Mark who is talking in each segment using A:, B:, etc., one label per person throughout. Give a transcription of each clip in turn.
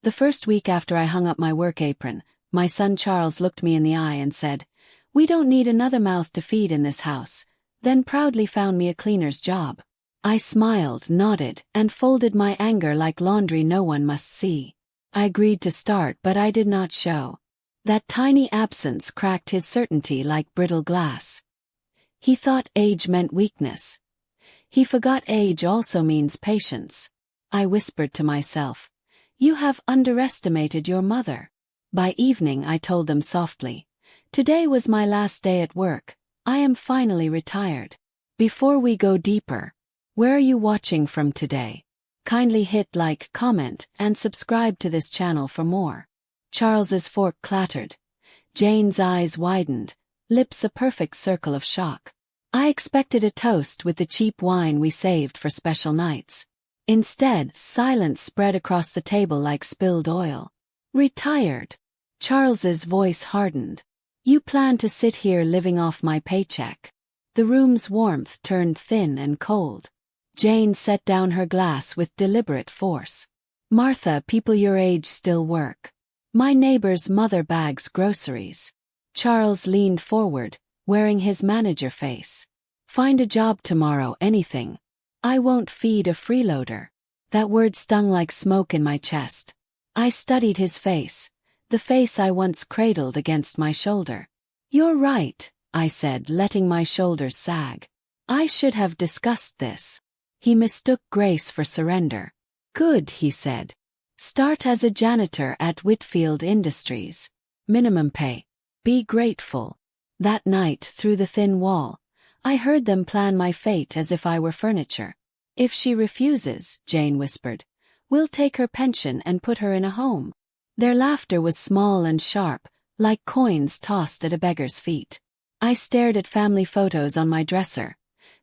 A: The first week after I hung up my work apron, my son Charles looked me in the eye and said, "We don't need another mouth to feed in this house," then proudly found me a cleaner's job. I smiled, nodded, and folded my anger like laundry no one must see. I agreed to start, but I did not show. That tiny absence cracked his certainty like brittle glass. He thought age meant weakness. He forgot age also means patience. I whispered to myself, "You have underestimated your mother." By evening I told them softly, "Today was my last day at work. I am finally retired." Before we go deeper, where are you watching from today? Kindly hit like, comment, and subscribe to this channel for more. Charles's fork clattered. Jane's eyes widened, lips a perfect circle of shock. I expected a toast with the cheap wine we saved for special nights. Instead, silence spread across the table like spilled oil. "Retired." Charles's voice hardened. "You plan to sit here living off my paycheck?" The room's warmth turned thin and cold. Jane set down her glass with deliberate force. "Martha, people your age still work. My neighbor's mother bags groceries." Charles leaned forward, wearing his manager face. "Find a job tomorrow, anything. I won't feed a freeloader." That word stung like smoke in my chest. I studied his face, the face I once cradled against my shoulder. "You're right," I said, letting my shoulders sag. "I should have discussed this." He mistook grace for surrender. "Good," he said. "Start as a janitor at Whitfield Industries. Minimum pay. Be grateful." That night, through the thin wall, I heard them plan my fate as if I were furniture. "If she refuses," Jane whispered, "we'll take her pension and put her in a home." Their laughter was small and sharp, like coins tossed at a beggar's feet. I stared at family photos on my dresser.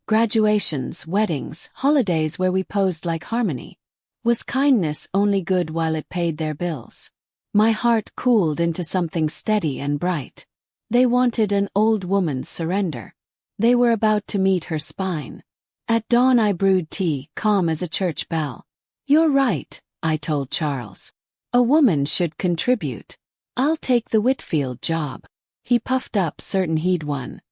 A: Graduations, weddings, holidays where we posed like harmony. Was kindness only good while it paid their bills? My heart cooled into something steady and bright. They wanted an old woman's surrender. They were about to meet her spine. At dawn I brewed tea, calm as a church bell. "You're right," I told Charles. "A woman should contribute. I'll take the Whitfield job." He puffed up, certain he'd won.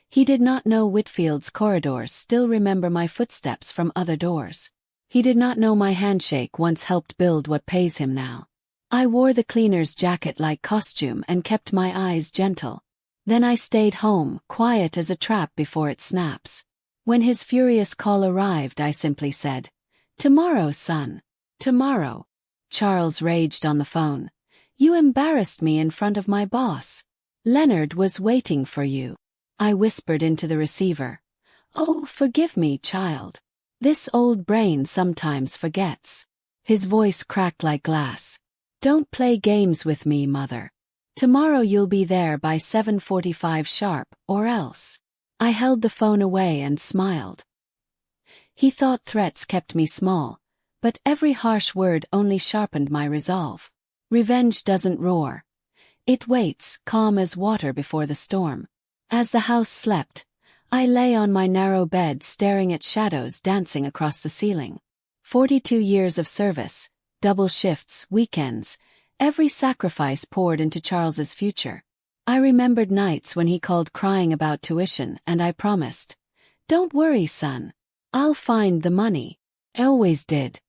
A: He did not know Whitfield's corridors still remember my footsteps from other doors. He did not know my handshake once helped build what pays him now. I wore the cleaner's jacket like costume and kept my eyes gentle. Then I stayed home, quiet as a trap before it snaps. When his furious call arrived, I simply said, "Tomorrow, son. Tomorrow." Charles raged on the phone. "You embarrassed me in front of my boss. Leonard was waiting for you." I whispered into the receiver. "Oh, forgive me, child. This old brain sometimes forgets." His voice cracked like glass. "Don't play games with me, mother. Tomorrow you'll be there by 7:45 sharp, or else." I held the phone away and smiled. He thought threats kept me small, but every harsh word only sharpened my resolve. Revenge doesn't roar. It waits, calm as water before the storm. As the house slept, I lay on my narrow bed staring at shadows dancing across the ceiling. 42 years of service, double shifts, weekends, every sacrifice poured into Charles's future. I remembered nights when he called crying about tuition and I promised, "Don't worry, son. I'll find the money." I always did.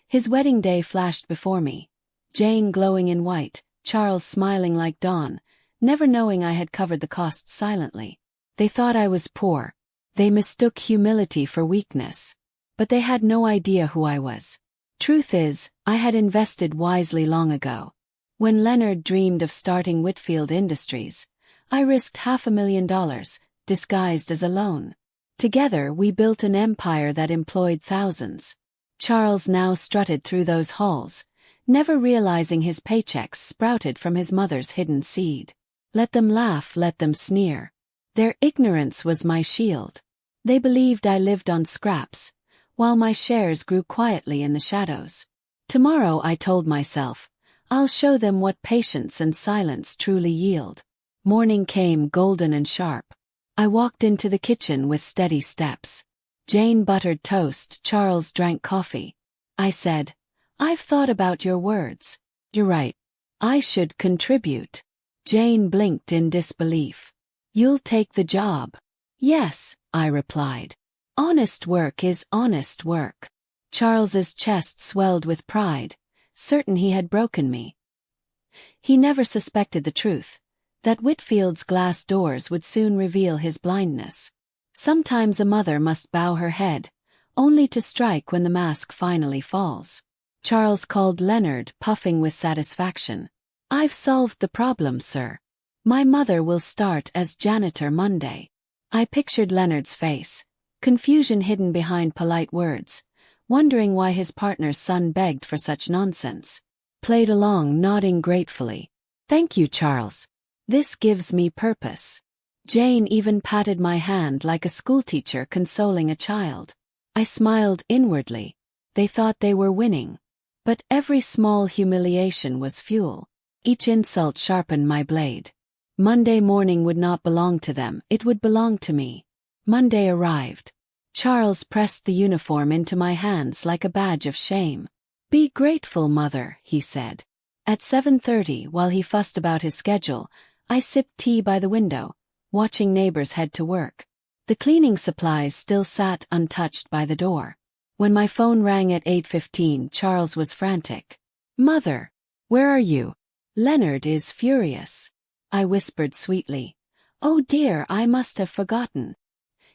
A: His wedding day flashed before me. Jane glowing in white, Charles smiling like dawn, never knowing I had covered the costs silently. They thought I was poor. They mistook humility for weakness. But they had no idea who I was. Truth is, I had invested wisely long ago. When Leonard dreamed of starting Whitfield Industries, I risked $500,000, disguised as a loan. Together we built an empire that employed thousands. Charles now strutted through those halls, never realizing his paychecks sprouted from his mother's hidden seed. Let them laugh, let them sneer. Their ignorance was my shield. They believed I lived on scraps, while my shares grew quietly in the shadows. Tomorrow, I told myself, I'll show them what patience and silence truly yield. Morning came golden and sharp. I walked into the kitchen with steady steps. Jane buttered toast, Charles drank coffee. I said, I've thought about your words. You're right. I should contribute. Jane blinked in disbelief. You'll take the job. Yes, I replied. Honest work is honest work. Charles's chest swelled with pride, certain he had broken me. He never suspected the truth, that Whitfield's glass doors would soon reveal his blindness. Sometimes a mother must bow her head, only to strike when the mask finally falls. Charles called Leonard, puffing with satisfaction. I've solved the problem, sir. My mother will start as janitor Monday. I pictured Leonard's face, confusion hidden behind polite words, wondering why his partner's son begged for such nonsense. Played along, nodding gratefully. Thank you, Charles. This gives me purpose. Jane even patted my hand like a schoolteacher consoling a child. I smiled inwardly. They thought they were winning. But every small humiliation was fuel. Each insult sharpened my blade. Monday morning would not belong to them, it would belong to me. Monday arrived. Charles pressed the uniform into my hands like a badge of shame. Be grateful, mother, he said. At 7:30, while he fussed about his schedule, I sipped tea by the window, watching neighbors head to work. The cleaning supplies still sat untouched by the door. When my phone rang at 8:15, Charles was frantic. Mother, where are you? Leonard is furious. I whispered sweetly. Oh dear, I must have forgotten.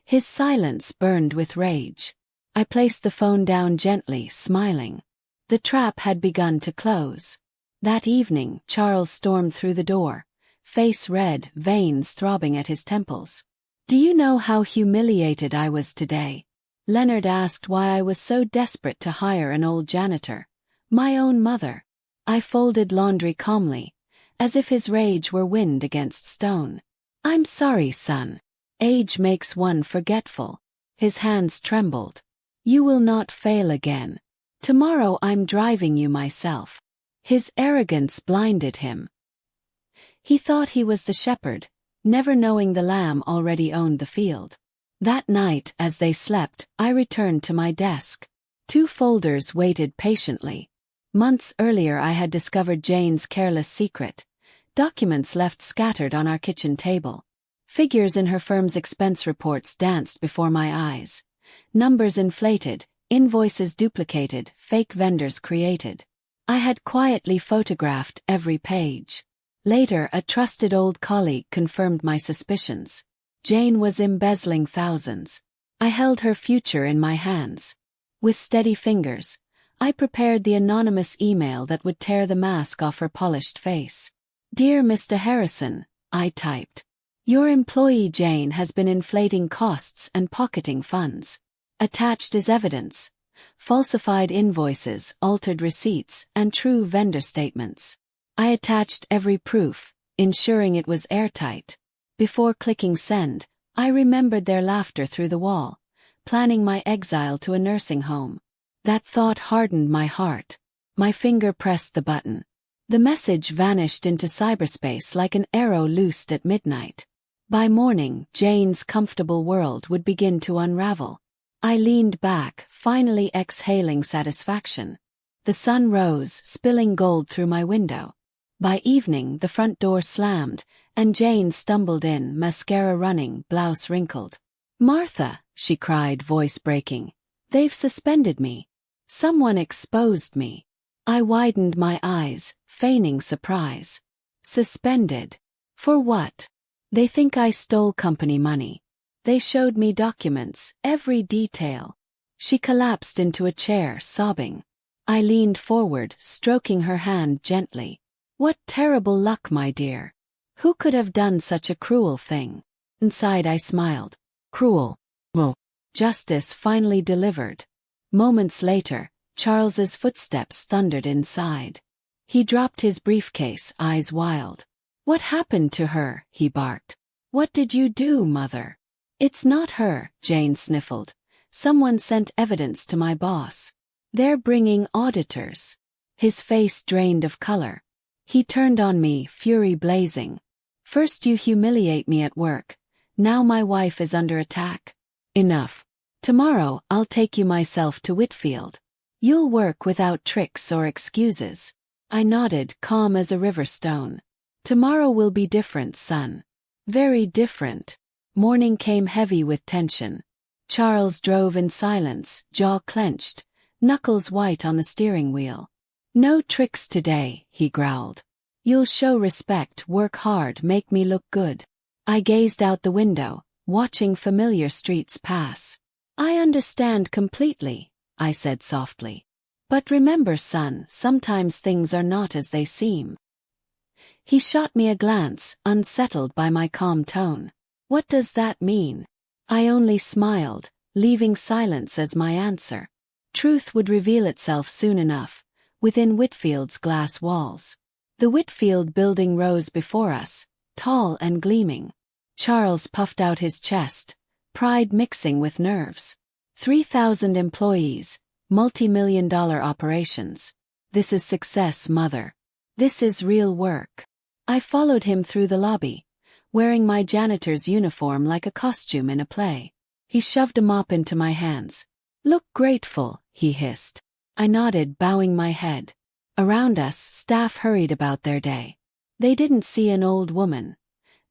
A: His silence burned with rage. I placed the phone down gently, smiling. The trap had begun to close. That evening, Charles stormed through the door, face red, veins throbbing at his temples. Do you know how humiliated I was today? Leonard asked why I was so desperate to hire an old janitor. My own mother. I folded laundry calmly, as if his rage were wind against stone. I'm sorry, son. Age makes one forgetful. His hands trembled. You will not fail again. Tomorrow I'm driving you myself. His arrogance blinded him. He thought he was the shepherd, never knowing the lamb already owned the field. That night, as they slept, I returned to my desk. 2 folders waited patiently. Months earlier I had discovered Jane's careless secret. Documents left scattered on our kitchen table. Figures in her firm's expense reports danced before my eyes. Numbers inflated, invoices duplicated, fake vendors created. I had quietly photographed every page. Later, a trusted old colleague confirmed my suspicions. Jane was embezzling thousands. I held her future in my hands. With steady fingers, I prepared the anonymous email that would tear the mask off her polished face. Dear Mr. Harrison, I typed. Your employee Jane has been inflating costs and pocketing funds. Attached is evidence. Falsified invoices, altered receipts, and true vendor statements. I attached every proof, ensuring it was airtight. Before clicking send, I remembered their laughter through the wall, planning my exile to a nursing home. That thought hardened my heart. My finger pressed the button. The message vanished into cyberspace like an arrow loosed at midnight. By morning, Jane's comfortable world would begin to unravel. I leaned back, finally exhaling satisfaction. The sun rose, spilling gold through my window. By evening, the front door slammed, and Jane stumbled in, mascara running, blouse wrinkled. Martha, she cried, voice breaking. They've suspended me. Someone exposed me. I widened my eyes, feigning surprise. Suspended? For what? They think I stole company money. They showed me documents, every detail. She collapsed into a chair, sobbing. I leaned forward, stroking her hand gently. What terrible luck, my dear. Who could have done such a cruel thing? Inside I smiled. Cruel. Well, justice finally delivered. Moments later, Charles's footsteps thundered inside. He dropped his briefcase, eyes wild. What happened to her? He barked. What did you do, mother? It's not her, Jane sniffled. Someone sent evidence to my boss. They're bringing auditors. His face drained of color. He turned on me, fury blazing. First you humiliate me at work. Now my wife is under attack. Enough. Tomorrow I'll take you myself to Whitfield. You'll work without tricks or excuses. I nodded, calm as a river stone. Tomorrow will be different, son. Very different. Morning came heavy with tension. Charles drove in silence, jaw clenched, knuckles white on the steering wheel. No tricks today, he growled. You'll show respect, work hard, make me look good. I gazed out the window, watching familiar streets pass. I understand completely, I said softly. But remember, son, sometimes things are not as they seem. He shot me a glance, unsettled by my calm tone. What does that mean? I only smiled, leaving silence as my answer. Truth would reveal itself soon enough, within Whitfield's glass walls. The Whitfield building rose before us, tall and gleaming. Charles puffed out his chest, pride mixing with nerves. 3,000 employees, multi-million-dollar operations. This is success, mother. This is real work. I followed him through the lobby, wearing my janitor's uniform like a costume in a play. He shoved a mop into my hands. Look grateful, he hissed. I nodded, bowing my head. Around us, staff hurried about their day. They didn't see an old woman.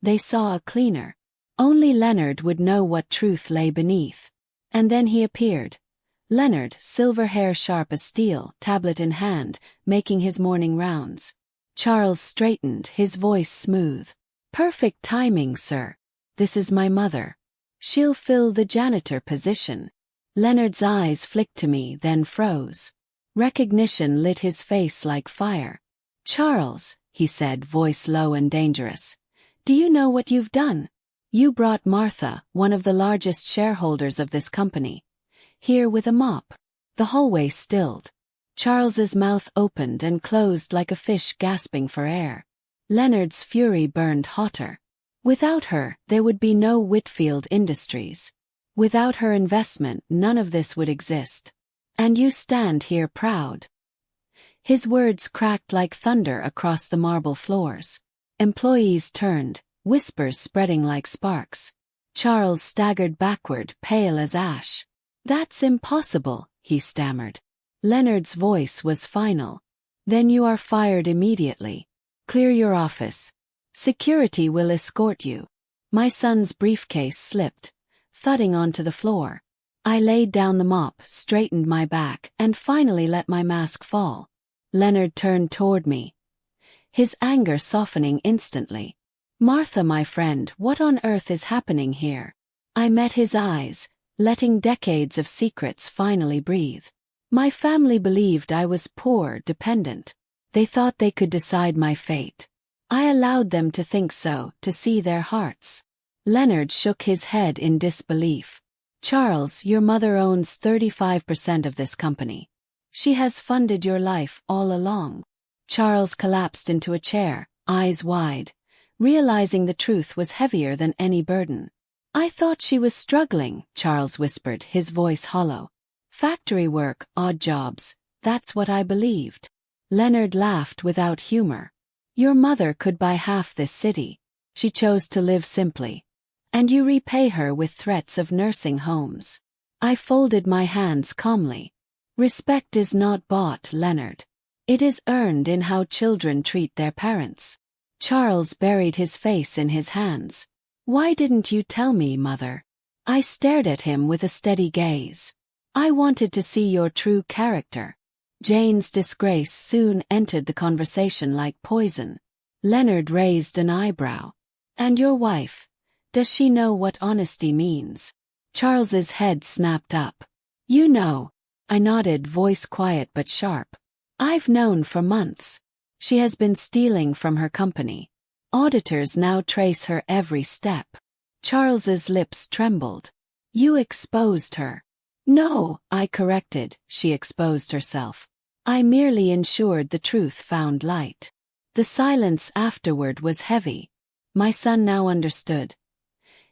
A: They saw a cleaner. Only Leonard would know what truth lay beneath. And then he appeared. Leonard, silver hair sharp as steel, tablet in hand, making his morning rounds. Charles straightened, his voice smooth. Perfect timing, sir. This is my mother. She'll fill the janitor position. Leonard's eyes flicked to me, then froze. Recognition lit his face like fire. Charles, he said, voice low and dangerous. Do you know what you've done? You brought Martha, one of the largest shareholders of this company, here with a mop. The hallway stilled. Charles's mouth opened and closed like a fish gasping for air. Leonard's fury burned hotter. Without her, there would be no Whitfield Industries. Without her investment, none of this would exist. And you stand here proud. His words cracked like thunder across the marble floors. Employees turned, whispers spreading like sparks. Charles staggered backward, pale as ash. That's impossible, he stammered. Leonard's voice was final. Then you are fired immediately. Clear your office. Security will escort you. My son's briefcase slipped, thudding onto the floor. I laid down the mop, straightened my back, and finally let my mask fall. Leonard turned toward me, his anger softening instantly. Martha, my friend, what on earth is happening here? I met his eyes, letting decades of secrets finally breathe. My family believed I was poor, dependent. They thought they could decide my fate. I allowed them to think so, to see their hearts. Leonard shook his head in disbelief. Charles, your mother owns 35% of this company. She has funded your life all along. Charles collapsed into a chair, eyes wide, realizing the truth was heavier than any burden. I thought she was struggling, Charles whispered, his voice hollow. Factory work, odd jobs, that's what I believed. Leonard laughed without humor. Your mother could buy half this city. She chose to live simply. And you repay her with threats of nursing homes. I folded my hands calmly. Respect is not bought, Leonard. It is earned in how children treat their parents. Charles buried his face in his hands. Why didn't you tell me, mother? I stared at him with a steady gaze. I wanted to see your true character. Jane's disgrace soon entered the conversation like poison. Leonard raised an eyebrow. And your wife? Does she know what honesty means? Charles's head snapped up. You know. I nodded, voice quiet but sharp. I've known for months. She has been stealing from her company. Auditors now trace her every step. Charles's lips trembled. You exposed her. No, I corrected, she exposed herself. I merely ensured the truth found light. The silence afterward was heavy. My son now understood.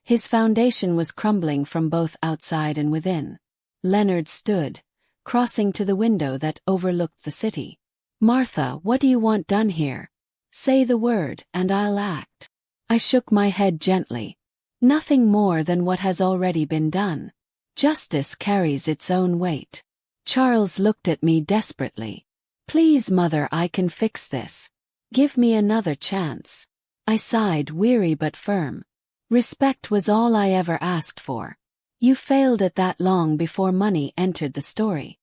A: His foundation was crumbling from both outside and within. Leonard stood, crossing to the window that overlooked the city. Martha, what do you want done here? Say the word, and I'll act. I shook my head gently. Nothing more than what has already been done. Justice carries its own weight. Charles looked at me desperately. Please, Mother, I can fix this. Give me another chance. I sighed, weary but firm. Respect was all I ever asked for. You failed at that long before money entered the story.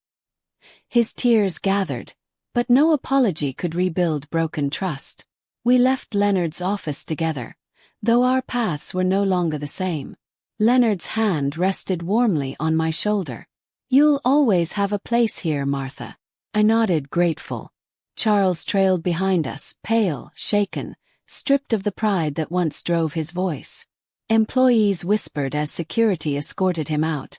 A: His tears gathered, but no apology could rebuild broken trust. We left Leonard's office together, though our paths were no longer the same. Leonard's hand rested warmly on my shoulder. You'll always have a place here, Martha. I nodded, grateful. Charles trailed behind us, pale, shaken, stripped of the pride that once drove his voice. Employees whispered as security escorted him out.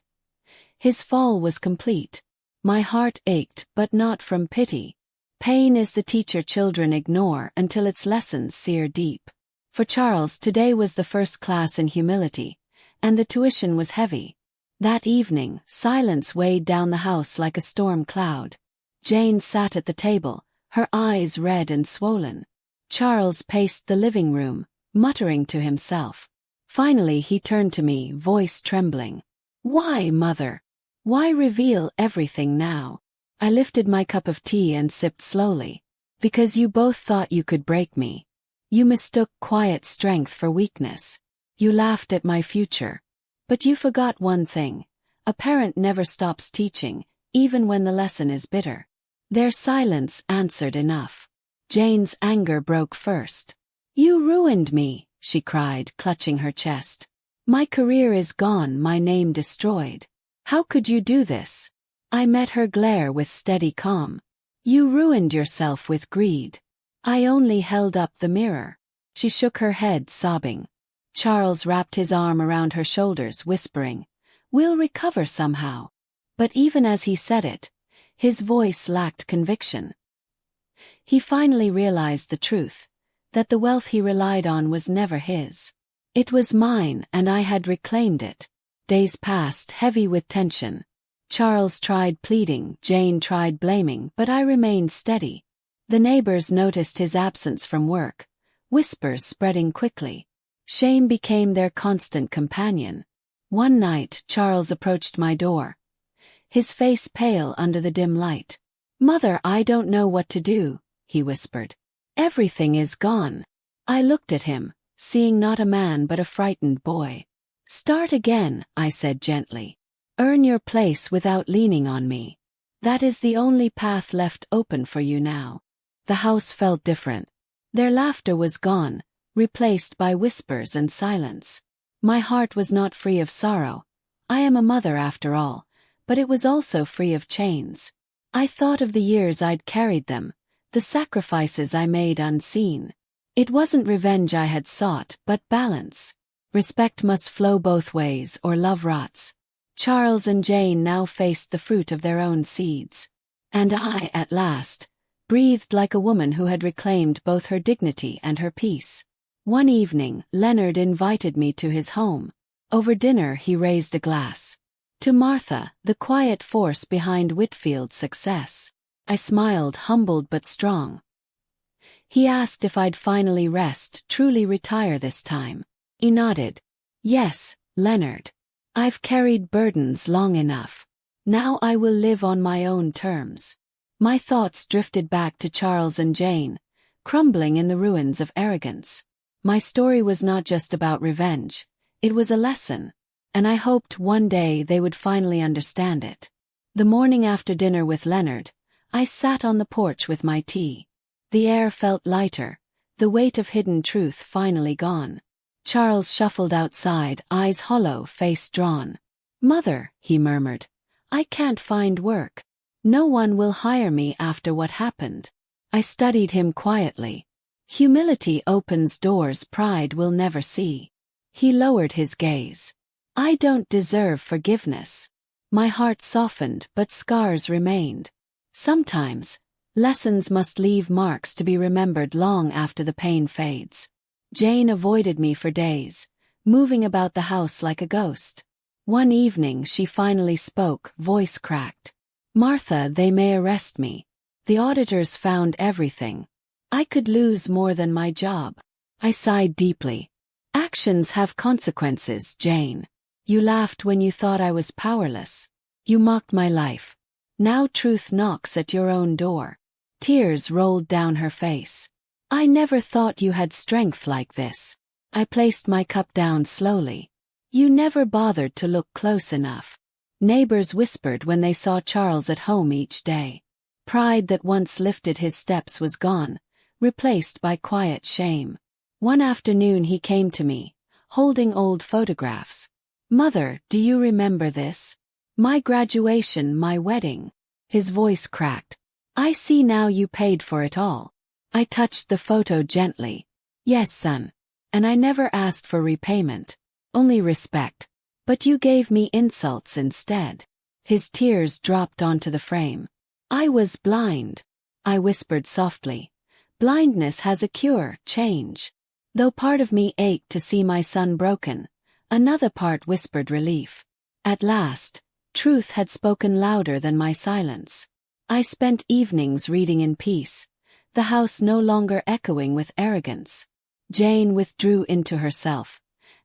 A: His fall was complete. My heart ached, but not from pity. Pain is the teacher children ignore until its lessons sear deep. For Charles, today was the first class in humility, and the tuition was heavy. That evening, silence weighed down the house like a storm cloud. Jane sat at the table, her eyes red and swollen. Charles paced the living room, muttering to himself. Finally he turned to me, voice trembling. Why, Mother? Why reveal everything now? I lifted my cup of tea and sipped slowly. Because you both thought you could break me. You mistook quiet strength for weakness. You laughed at my future. But you forgot one thing. A parent never stops teaching, even when the lesson is bitter. Their silence answered enough. Jane's anger broke first. You ruined me, she cried, clutching her chest. My career is gone, my name destroyed. How could you do this? I met her glare with steady calm. You ruined yourself with greed. I only held up the mirror. She shook her head, sobbing. Charles wrapped his arm around her shoulders, whispering, We'll recover somehow. But even as he said it, his voice lacked conviction. He finally realized the truth, that the wealth he relied on was never his. It was mine, and I had reclaimed it. Days passed, heavy with tension. Charles tried pleading, Jane tried blaming, but I remained steady. The neighbors noticed his absence from work, whispers spreading quickly. Shame became their constant companion. One night, Charles approached my door, his face pale under the dim light. Mother, I don't know what to do, he whispered. Everything is gone. I looked at him, seeing not a man but a frightened boy. Start again, I said gently. Earn your place without leaning on me. That is the only path left open for you now. The house felt different. Their laughter was gone, replaced by whispers and silence. My heart was not free of sorrow. I am a mother after all, but it was also free of chains. I thought of the years I'd carried them, the sacrifices I made unseen. It wasn't revenge I had sought, but balance. Respect must flow both ways or love rots. Charles and Jane now faced the fruit of their own seeds. And I, at last, breathed like a woman who had reclaimed both her dignity and her peace. One evening, Leonard invited me to his home. Over dinner he raised a glass. To Martha, the quiet force behind Whitfield's success. I smiled, humbled but strong. He asked if I'd finally rest, truly retire this time. He nodded. Yes, Leonard. I've carried burdens long enough. Now I will live on my own terms. My thoughts drifted back to Charles and Jane, crumbling in the ruins of arrogance. My story was not just about revenge, it was a lesson, and I hoped one day they would finally understand it. The morning after dinner with Leonard, I sat on the porch with my tea. The air felt lighter, the weight of hidden truth finally gone. Charles shuffled outside, eyes hollow, face drawn. Mother, he murmured, I can't find work. No one will hire me after what happened. I studied him quietly. Humility opens doors pride will never see. He lowered his gaze. I don't deserve forgiveness. My heart softened, but scars remained. Sometimes, lessons must leave marks to be remembered long after the pain fades. Jane avoided me for days, moving about the house like a ghost. One evening she finally spoke, voice cracked. Martha, they may arrest me. The auditors found everything. I could lose more than my job. I sighed deeply. Actions have consequences, Jane. You laughed when you thought I was powerless. You mocked my life. Now truth knocks at your own door. Tears rolled down her face. I never thought you had strength like this. I placed my cup down slowly. You never bothered to look close enough. Neighbors whispered when they saw Charles at home each day. Pride that once lifted his steps was gone, replaced by quiet shame. One afternoon he came to me, holding old photographs. "Mother, do you remember this? My graduation, my wedding." His voice cracked. "I see now you paid for it all." I touched the photo gently. "Yes, son. And I never asked for repayment. Only respect. But you gave me insults instead." His tears dropped onto the frame. "I was blind," I whispered softly. "Blindness has a cure, change." Though part of me ached to see my son broken, another part whispered relief. At last, truth had spoken louder than my silence. I spent evenings reading in peace, the house no longer echoing with arrogance. Jane withdrew into herself,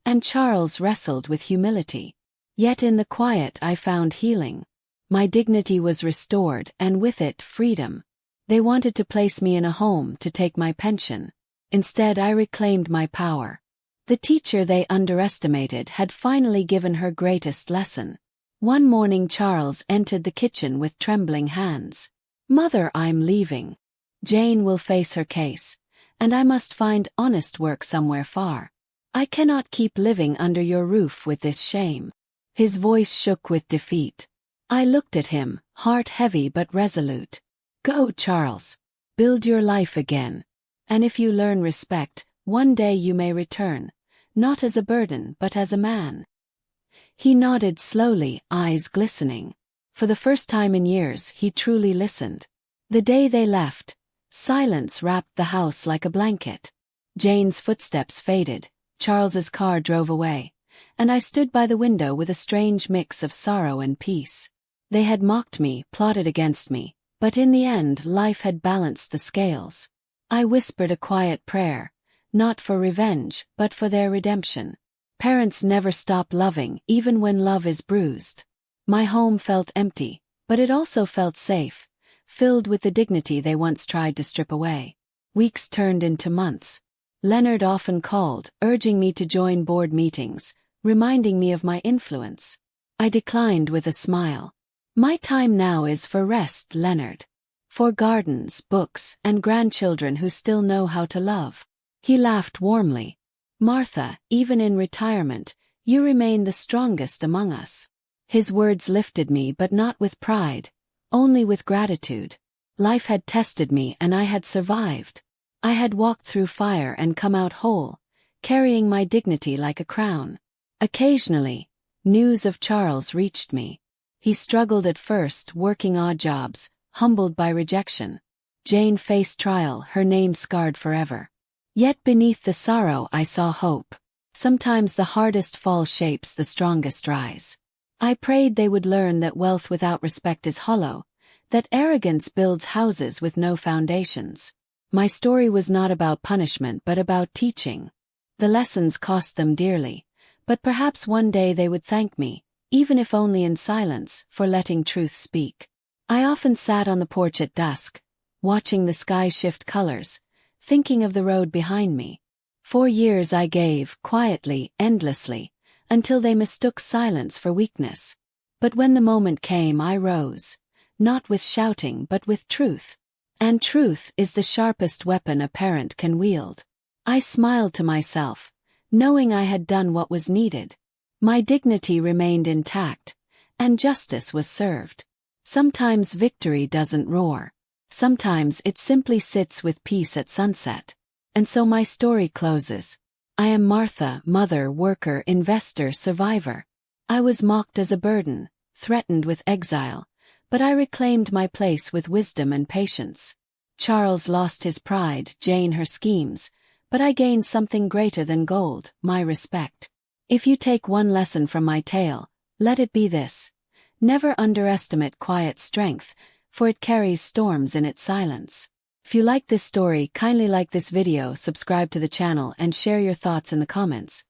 A: and Charles wrestled with humility. Yet in the quiet I found healing. My dignity was restored, and with it freedom. They wanted to place me in a home to take my pension. Instead I reclaimed my power. The teacher they underestimated had finally given her greatest lesson. One morning Charles entered the kitchen with trembling hands. "Mother, I'm leaving. Jane will face her case, and I must find honest work somewhere far. I cannot keep living under your roof with this shame." His voice shook with defeat. I looked at him, heart heavy but resolute. "Go, Charles. Build your life again. And if you learn respect, one day you may return, not as a burden but as a man." He nodded slowly, eyes glistening. For the first time in years he truly listened. The day they left, silence wrapped the house like a blanket. Jane's footsteps faded, Charles's car drove away, and I stood by the window with a strange mix of sorrow and peace. They had mocked me, plotted against me, but in the end life had balanced the scales. I whispered a quiet prayer, not for revenge, but for their redemption. Parents never stop loving, even when love is bruised. My home felt empty, but it also felt safe, filled with the dignity they once tried to strip away. Weeks turned into months. Leonard often called, urging me to join board meetings, reminding me of my influence. I declined with a smile. "My time now is for rest, Leonard. For gardens, books, and grandchildren who still know how to love." He laughed warmly. "Martha, even in retirement, you remain the strongest among us." His words lifted me, but not with pride, only with gratitude. Life had tested me and I had survived. I had walked through fire and come out whole, carrying my dignity like a crown. Occasionally, news of Charles reached me. He struggled at first, working odd jobs, humbled by rejection. Jane faced trial, her name scarred forever. Yet beneath the sorrow I saw hope. Sometimes the hardest fall shapes the strongest rise. I prayed they would learn that wealth without respect is hollow, that arrogance builds houses with no foundations. My story was not about punishment but about teaching. The lessons cost them dearly, but perhaps one day they would thank me, even if only in silence, for letting truth speak. I often sat on the porch at dusk, watching the sky shift colors, thinking of the road behind me. 4 years I gave, quietly, endlessly, until they mistook silence for weakness. But when the moment came I rose, not with shouting but with truth. And truth is the sharpest weapon a parent can wield. I smiled to myself, knowing I had done what was needed. My dignity remained intact, and justice was served. Sometimes victory doesn't roar. Sometimes it simply sits with peace at sunset. And so my story closes. I am Martha, mother, worker, investor, survivor. I was mocked as a burden, threatened with exile, but I reclaimed my place with wisdom and patience. Charles lost his pride, Jane her schemes, but I gained something greater than gold, my respect. If you take one lesson from my tale, let it be this. Never underestimate quiet strength, for it carries storms in its silence. If you like this story, kindly like this video, subscribe to the channel, and share your thoughts in the comments.